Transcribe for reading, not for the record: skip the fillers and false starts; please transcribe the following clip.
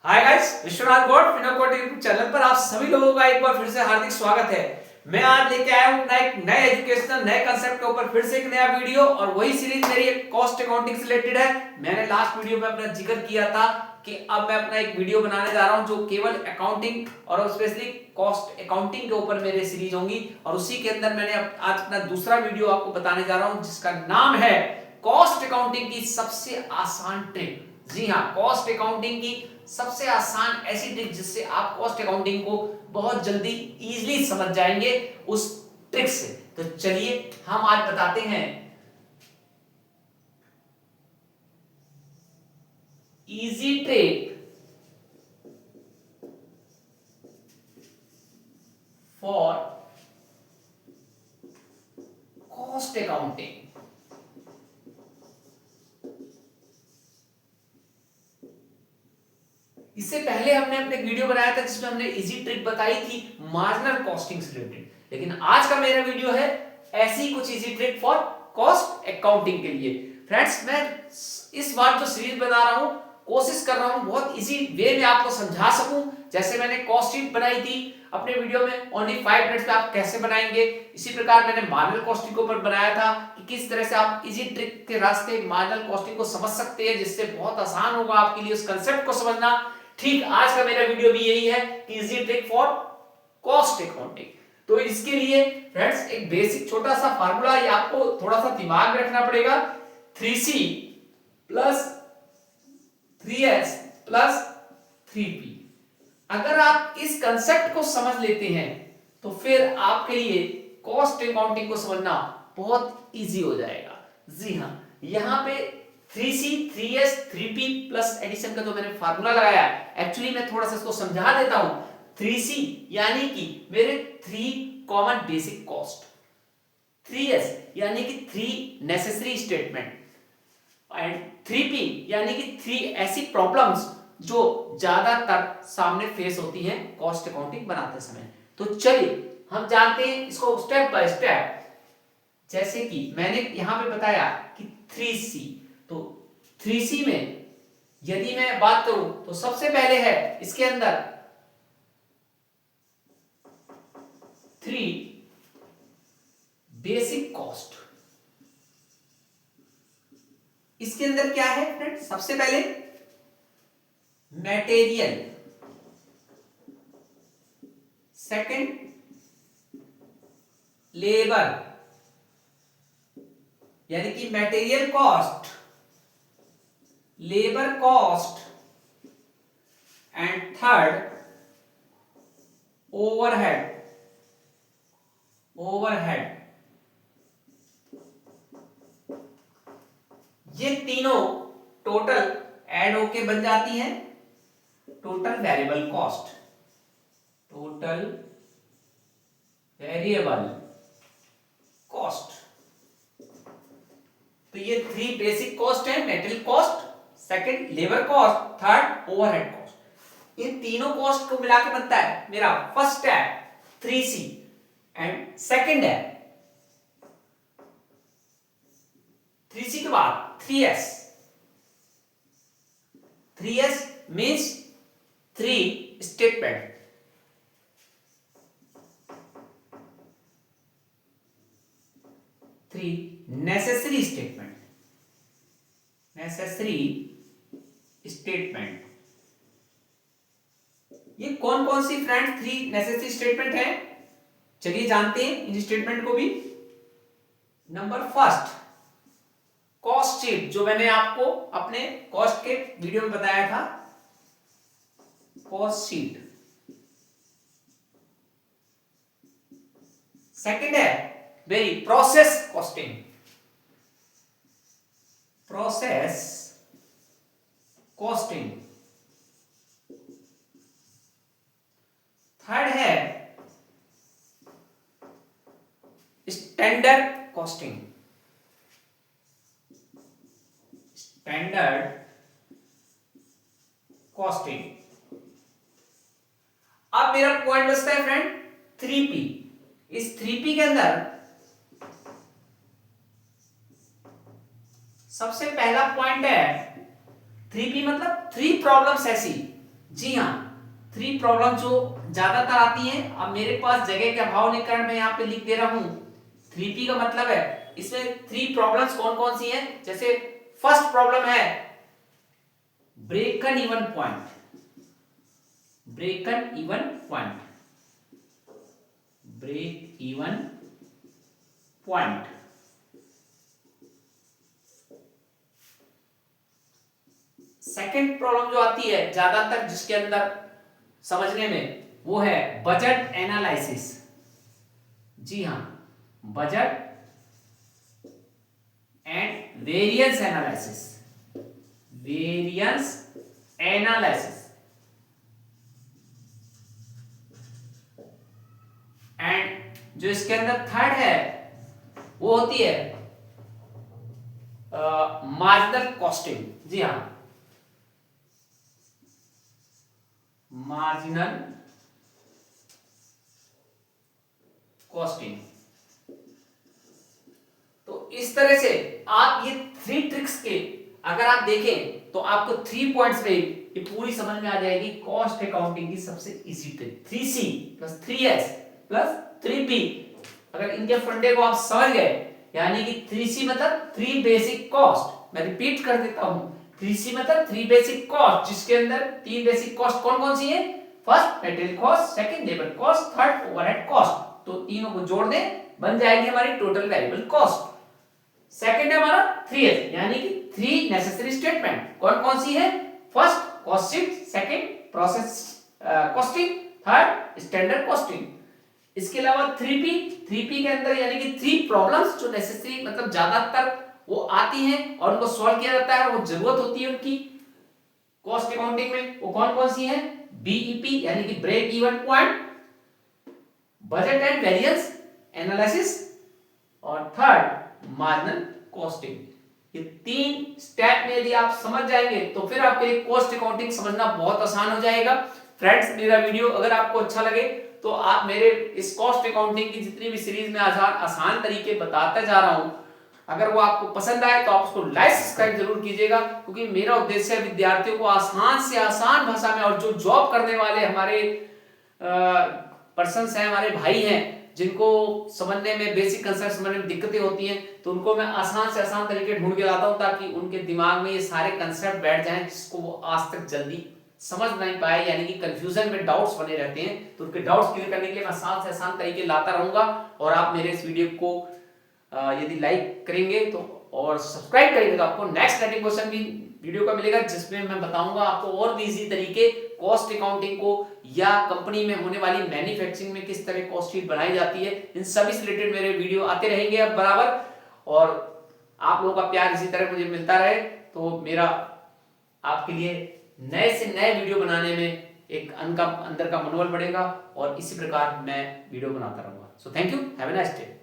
हाय guys, Vishwanath Gaur फिनोकोट YouTube channel पर आप सभी लोगों का एक बार फिर से हार्दिक स्वागत है। मैं आज लेके आया हूं एक नए एजुकेशनल नए कांसेप्ट के ऊपर फिर से एक नया वीडियो और वही सीरीज मेरी एक कॉस्ट अकाउंटिंग से रिलेटेड है। मैंने लास्ट वीडियो में अपना जिक्र किया था कि अब मैं अपना एक वीडियो बनाने जा रहा हूं जो केवल अकाउंटिंग और स्पेशली कॉस्ट अकाउंटिंग के ऊपर मेरे सीरीज होंगी और उसी के अंदर मैंने आज अपना दूसरा वीडियो आपको बताने जा रहा हूं जिसका नाम है कॉस्ट अकाउंटिंग की सबसे आसान ट्रिक। जी हाँ, कॉस्ट अकाउंटिंग की सबसे आसान ऐसी ट्रिक जिससे आप कॉस्ट अकाउंटिंग को बहुत जल्दी इजीली समझ जाएंगे उस ट्रिक से। तो चलिए हम आज बताते हैं easy trick for cost accounting. इससे पहले हमने अपने वीडियो बनाया था जिसमें हमने इजी ट्रिक बताई थी मार्जिनल कॉस्टिंग से रिलेटेड, लेकिन आज का मेरा वीडियो है ऐसी कुछ easy trick for cost accounting के लिए। फ्रेंड्स, मैं इस बार जो सीरीज बना रहा हूं कोशिश कर रहा हूं बहुत इजी वे में आपको समझा सकूं। जैसे मैंने कॉस्ट शीट बनाई थी अपने वीडियो में ओनली 5 मिनट्स में आप कैसे बनाएंगे, इसी प्रकार मैंने मार्जिनल कॉस्टिंग के ऊपर बनाया था कि किस तरह से आप इजी ट्रिक के रास्ते मार्जिनल कॉस्टिंग को समझ सकते हैं जिससे बहुत आसान होगा आपके लिए उस कंसेप्ट को समझना। ठीक आज का मेरा वीडियो भी यही है कि easy trick for cost accounting. तो इसके लिए फ्रेंड्स एक बेसिक छोटा सा फार्मूला ये आपको थोड़ा सा दिमाग में रखना पड़ेगा। 3C plus 3S plus 3P। अगर आप इस कंसेप्ट को समझ लेते हैं तो फिर आपके लिए कॉस्ट अकाउंटिंग को समझना बहुत इजी हो जाएगा। जी हाँ, यहाँ पे 3C 3S 3P plus addition का जो मैंने फार्मूला लगाया एक्चुअली मैं थोड़ा सा इसको समझा देता हूं। 3C यानी कि मेरे 3 कॉमन बेसिक कॉस्ट, 3S यानी कि 3 नेसेसरी स्टेटमेंट एंड 3P यानी कि 3 ऐसी प्रॉब्लम्स जो ज्यादातर सामने फेस होती हैं कॉस्ट अकाउंटिंग बनाते समय। तो चलिए हम जानते हैं इसको स्टेप बाय स्टेप। जैसे कि मैंने यहां पे बताया कि 3C, तो 3C में यदि मैं बात करूं तो सबसे पहले है इसके अंदर 3 बेसिक कॉस्ट। इसके अंदर क्या है फ्रेंड, सबसे पहले मटेरियल, सेकंड लेबर यानी कि material cost, labour cost and third overhead. Overhead ये तीनों टोटल ऐड होके बन जाती हैं total variable cost. Total variable cost, तो ये 3 बेसिक कॉस्ट है, material cost, second labour cost, third overhead cost. इन तीनों कॉस्ट को मिला के बनता है मेरा फर्स्ट है 3C एंड सेकंड है 3C के बाद 3S। 3S means 3 statement. Three necessary statement, necessary statement. ये कौन कौन सी फ्रेंड 3 नेसेसरी स्टेटमेंट है, चलिए जानते हैं इन स्टेटमेंट को भी। नंबर फर्स्ट कॉस्ट शीट, जो मैंने आपको अपने कॉस्ट के वीडियो में बताया था, कॉस्ट शीट। सेकंड है very process costing, process costing. Third है स्टैंडर्ड कॉस्टिंग, स्टैंडर्ड कॉस्टिंग। अब मेरा पॉइंट बचता है फ्रेंड 3P। इस 3P के अंदर सबसे पहला पॉइंट है 3P मतलब 3 प्रॉब्लम्स ऐसी जी हाँ, 3 प्रॉब्लम जो ज्यादातर आती हैं। अब मेरे पास जगह के अभाव के कारण मैं यहाँ पे लिख दे रहा हूं 3P का मतलब है इसमें 3 प्रॉब्लम्स कौन कौन सी हैं। जैसे फर्स्ट प्रॉब्लम है break even point, break even point, break even point. Second problem जो आती है ज्यादातर जिसके अंदर समझने में, वो है बजट एनालिसिस। जी हां, budget and variance analysis, variance analysis. And जो इसके अंदर थर्ड है वो होती है मार्जिनल कॉस्टिंग। जी हां, मार्जिनल कॉस्टिंग। तो इस तरह से आप ये 3 ट्रिक्स के अगर आप देखें तो आपको 3 पॉइंट्स में ये पूरी समझ में आ जाएगी कॉस्ट अकाउंटिंग की सबसे easy trick. 3C plus 3S plus 3P, अगर इनके फंडे को आप समझ गए, यानी कि 3C मतलब 3 बेसिक कॉस्ट। मैं रिपीट कर देता हूं, 3C मतलब 3 बेसिक कॉस्ट, जिसके अंदर 3 बेसिक कॉस्ट कौन कौन सी है? First material cost, second labour cost, third overhead cost. तो तीनों को जोड़ दें, बन जाएगी हमारी टोटल वेरिएबल कॉस्ट। सेकंड है हमारा 3S, यानी कि 3 नेसेसरी स्टेटमेंट। कौन कौन सी है? First cost sheet, second process costing, third standard costing. इसके अलावा 3P के अंदर यानी कि 3 प्रॉब्लम्स जो नेसेसरी मतलब ज्यादातर वो आती हैं और उनको सॉल्व किया जाता है, वो जरूरत होती है उनकी कॉस्ट अकाउंटिंग में। वो कौन कौन सी है? BEP यानी कि break even point, budget and variance analysis, और थर्ड मार्जिनल कॉस्टिंग। ये 3 स्टेप में यदि आप समझ जाएंगे तो फिर आपके लिए कॉस्ट अकाउंटिंग समझना बहुत आसान हो जाएगा। फ्रेंड्स, मेरा वीडियो अगर आपको अच्छा लगे तो आप मेरे इस कॉस्ट अकाउंटिंग की जितनी भी सीरीज में आसान तरीके बताता जा रहा हूं, अगर वो आपको पसंद आए तो आप उसको लाइक सब्सक्राइब जरूर कीजिएगा, क्योंकि मेरा उद्देश्य है विद्यार्थियों को आसान से आसान भाषा में, और जो जॉब करने वाले हमारे पर्सन्स हैं, हमारे भाई हैं, जिनको समझने में बेसिक कंसेप्ट समझने में दिक्कतें होती हैं, तो उनको मैं आसान से आसान तरीके ढूंढ के लाता हूं ताकि उनके दिमाग में ये सारे कंसेप्ट बैठ जाएं जिसको वो आज तक जल्दी समझ नहीं पाए, यानी कि कंफ्यूजन में डाउट्स बने रहते हैं। तो उनके डाउट्स क्लियर करने के लिए मैं आसान से आसान तरीके लाता रहूंगा। और आप मेरे इस वीडियो को यदि लाइक करेंगे तो और सब्सक्राइब करेंगे तो आपको नेक्स्ट लर्निंग क्वेश्चन भी वीडियो का मिलेगा, जिसमें मैं बताऊंगा आपको और भी इजी तरीके कॉस्ट अकाउंटिंग को, या कंपनी में होने वाली मैन्युफैक्चरिंग में किस तरह कॉस्ट शीट बनाई जाती है। इन सभी से रिलेटेड मेरे वीडियो आते रहेंगे अब बराबर, और आप लोगों का प्यार इसी तरह मुझे मिलता रहे तो मेरा आपके लिए नए से नए वीडियो बनाने में एक अंदर का मनोबल बढ़ेगा, और इसी प्रकार मैं वीडियो बनाता रहूंगा। So thank you, have a nice day.